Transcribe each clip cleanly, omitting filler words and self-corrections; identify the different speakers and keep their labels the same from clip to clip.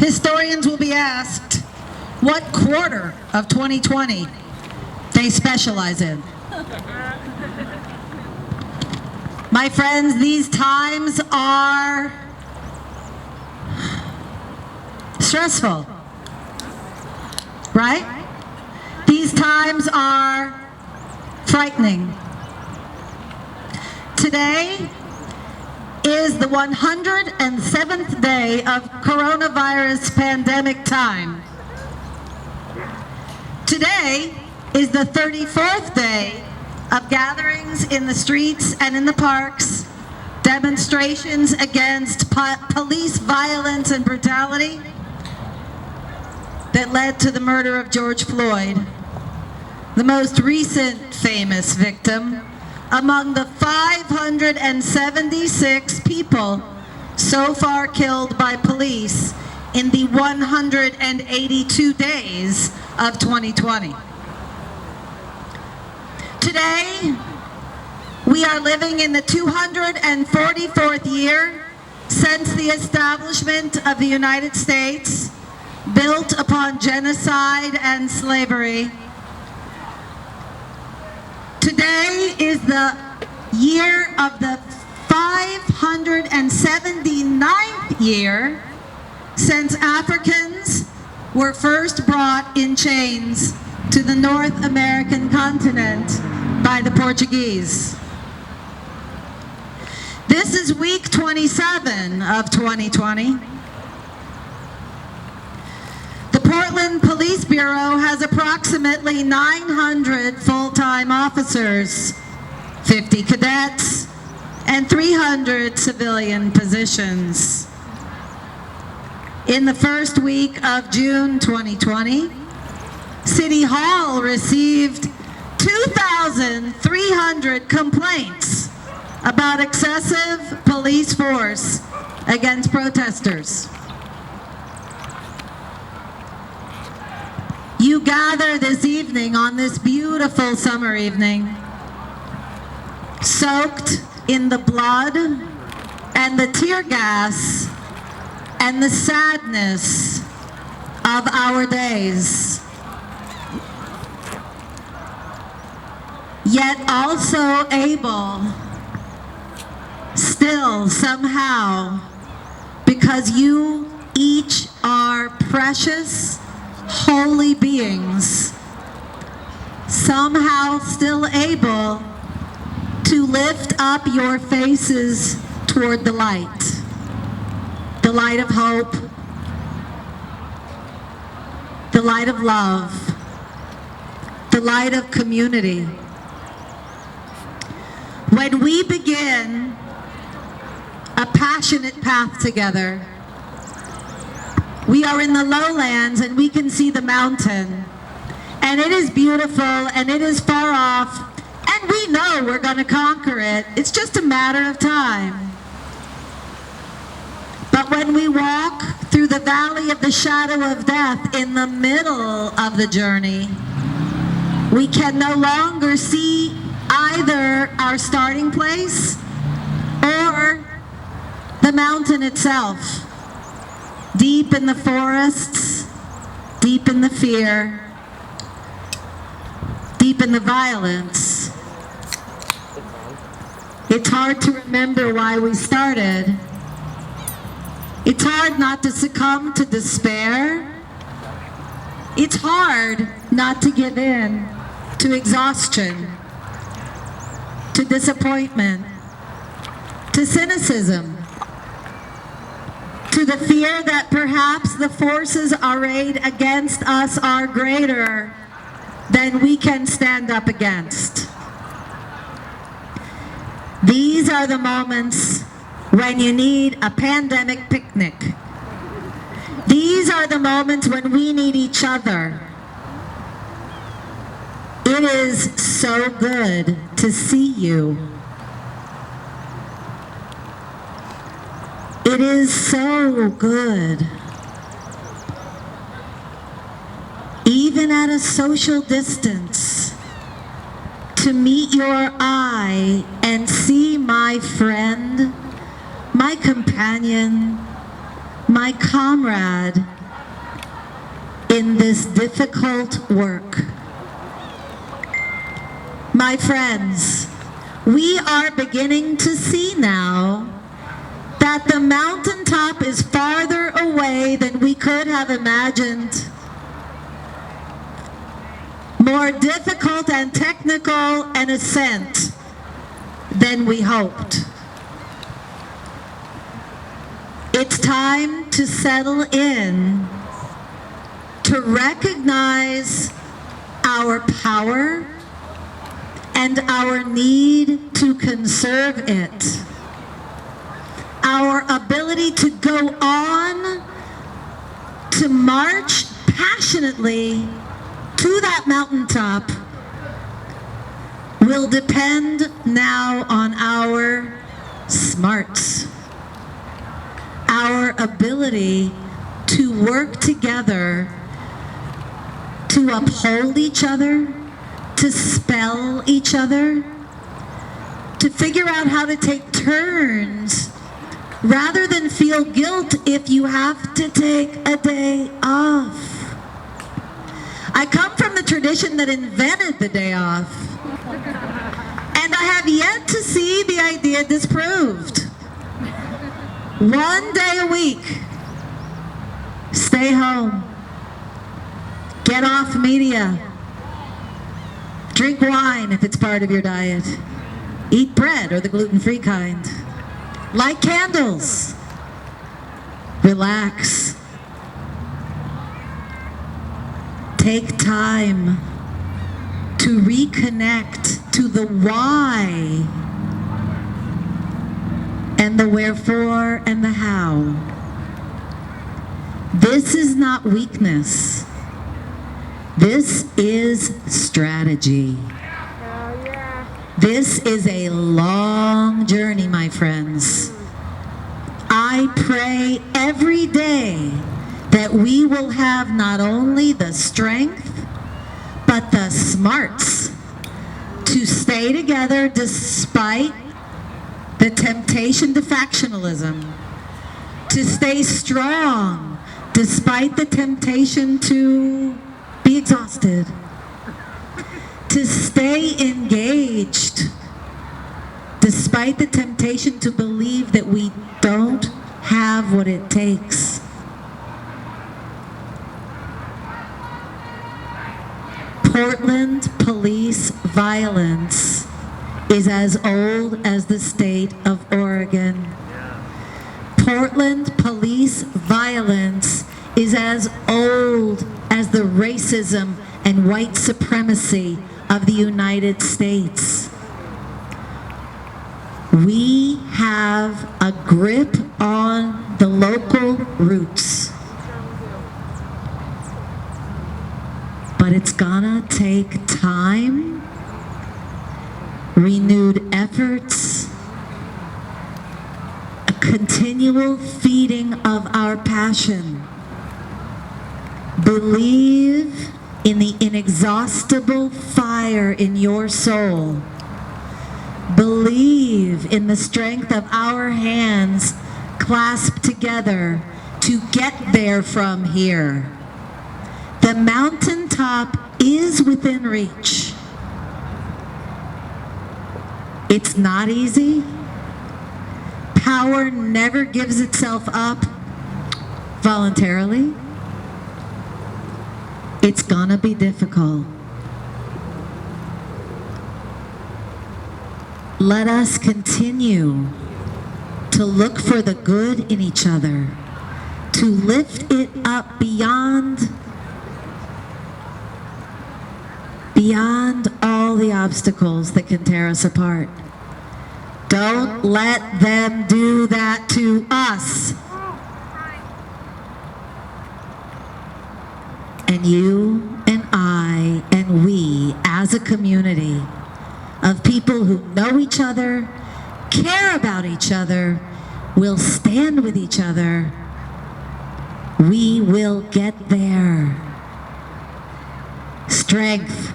Speaker 1: Historians will be asked what quarter of 2020 they specialize in. My friends, these times are stressful, right? These times are frightening. Today is the 107th day of coronavirus pandemic time. Today is the 34th day of gatherings in the streets and in the parks, demonstrations against police violence and brutality that led to the murder of George Floyd, the most recent famous victim among the 576 people so far killed by police in the 182 days of 2020. Today, we are living in the 244th year since the establishment of the United States, built upon genocide and slavery. Today is the year of the 579th year since Africans were first brought in chains to the North American continent by the Portuguese. This is week 27 of 2020. The Portland Police Bureau has approximately 900 full-time officers, 50 cadets, and 300 civilian positions. In the first week of June 2020, City Hall received 2,300 complaints about excessive police force against protesters. You gather this evening on this beautiful summer evening, soaked in the blood and the tear gas and the sadness of our days, yet also able, still somehow, because you each are precious, holy beings, somehow still able to lift up your faces toward the light of hope, the light of love, the light of community. When we begin a passionate path together, we are in the lowlands and we can see the mountain, and it is beautiful and it is far off, and we know we're going to conquer it. It's just a matter of time. But when we walk through the valley of the shadow of death in the middle of the journey, we can no longer see either our starting place or the mountain itself. Deep in the forests, deep in the fear, deep in the violence, it's hard to remember why we started. It's hard not to succumb to despair. It's hard not to give in to exhaustion, to disappointment, to cynicism, to the fear that perhaps the forces arrayed against us are greater than we can stand up against. These are the moments when you need a pandemic picnic. These are the moments when we need each other. It is so good to see you. It is so good, even at a social distance, to meet your eye and see my friend, my companion, my comrade in this difficult work. My friends, we are beginning to see now that the mountaintop is farther away than we could have imagined. More difficult and technical an ascent than we hoped. It's time to settle in, to recognize our power and our need to conserve it. Our ability to go on, to march passionately to that mountaintop will depend now on our smarts, our ability to work together, to uphold each other, to spell each other, to figure out how to take turns rather than feel guilt if you have to take a day off. I come from the tradition that invented the day off, and I have yet to see the idea disproved. 1 day a week, stay home, get off media, drink wine if it's part of your diet, eat bread or the gluten-free kind, light candles, relax, take time to reconnect to the why and the wherefore and the how. This is not weakness. This is strategy. This is a long journey, my friends. I pray every day that we will have not only the strength, but the smarts to stay together despite the temptation to factionalism, to stay strong despite the temptation to be exhausted, to stay engaged despite the temptation to believe that we don't have what it takes. Portland police violence is as old as the state of Oregon. Portland police violence is as old as the racism and white supremacy of the United States. We have a grip on the local roots, but it's gonna take time, renewed efforts, a continual feeding of our passion. Believe in the inexhaustible fire in your soul. Believe in the strength of our hands clasped together to get there from here. The mountaintop is within reach. It's not easy. Power never gives itself up voluntarily. It's gonna be difficult. Let us continue to look for the good in each other, to lift it up beyond all the obstacles that can tear us apart. Don't let them do that to us. And you and I and we as a community of people who know each other, care about each other, will stand with each other. We will get there. Strength,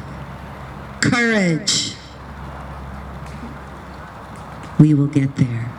Speaker 1: courage. We will get there.